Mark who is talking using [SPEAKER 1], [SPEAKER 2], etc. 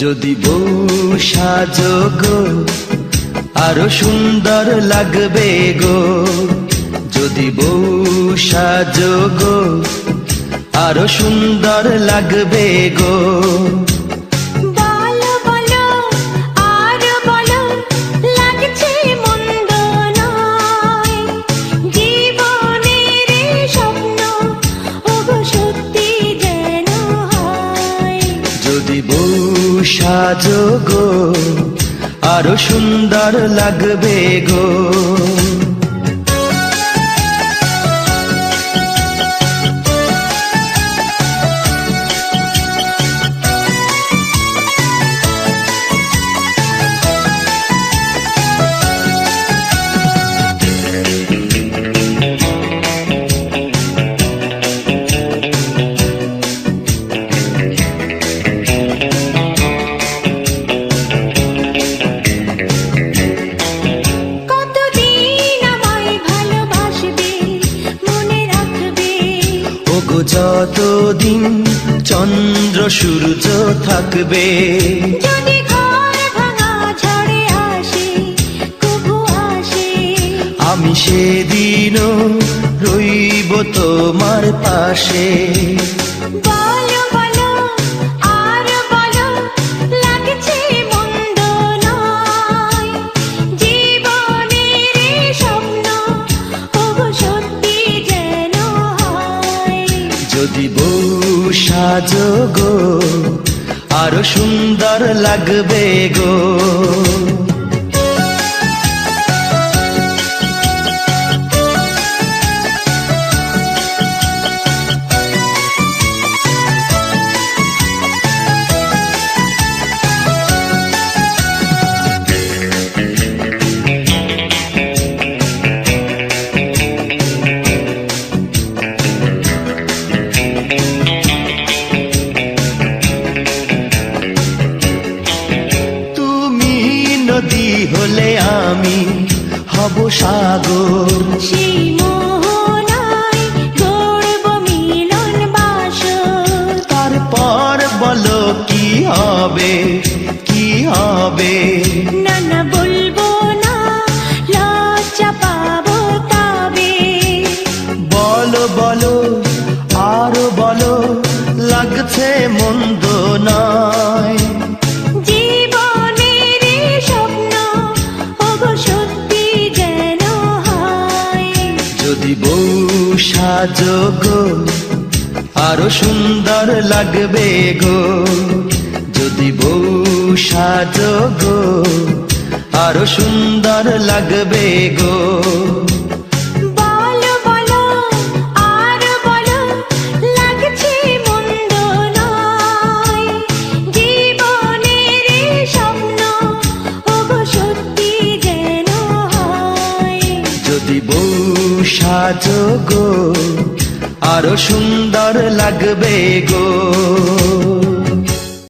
[SPEAKER 1] যদি বউ সাজো গো আরো সুন্দর লাগবে গো, যদি বউ সাজো গো আরো সুন্দর লাগবে গো।
[SPEAKER 2] বলো বলো আর বলো, লাগছে মন্দ নয়, জীবনের স্বপ্ন ওগো সত্যি যেন হয়।
[SPEAKER 1] যদি বউ সাজো গো আরো সুন্দর লাগবে গো। যতদিন চন্দ্র সূর্য থাকবে,
[SPEAKER 2] যদি ঘর ভাঙা ঝড়ে আসে কবু আসে,
[SPEAKER 1] আমি সেদিনও রইব তোমার পাশে।
[SPEAKER 2] বলো বলো আর বলো, লাগছে মন্দ নয়, জীবনের স্বপ্ন ওগো সত্যি যেন হয়।
[SPEAKER 1] যদি বউ সাজো গো আরো সুন্দর লাগবে গো। নদী হলে আমি হব সাগর,
[SPEAKER 2] সেই মোহনায় গড়ব মিলন বাসর।
[SPEAKER 1] তারপর বলো কি হবে কি হবে,
[SPEAKER 2] না না বলবো না, লজ্জা পাবো তবে।
[SPEAKER 1] বলো বলো আরো বলো, লাগছে মন্দ নয়, যদি বউ সাজো গো আরো সুন্দর লাগবে গো, যদি বউ সাজো গো আরো সুন্দর লাগবে গো।
[SPEAKER 2] বলো বলো আর বলো, লাগছে মন্দ নয়, জীবনের স্বপ্ন ওগো সত্যি যেন হয়।
[SPEAKER 1] যদি বউ সাজো গো আরো সুন্দর লাগবে গো।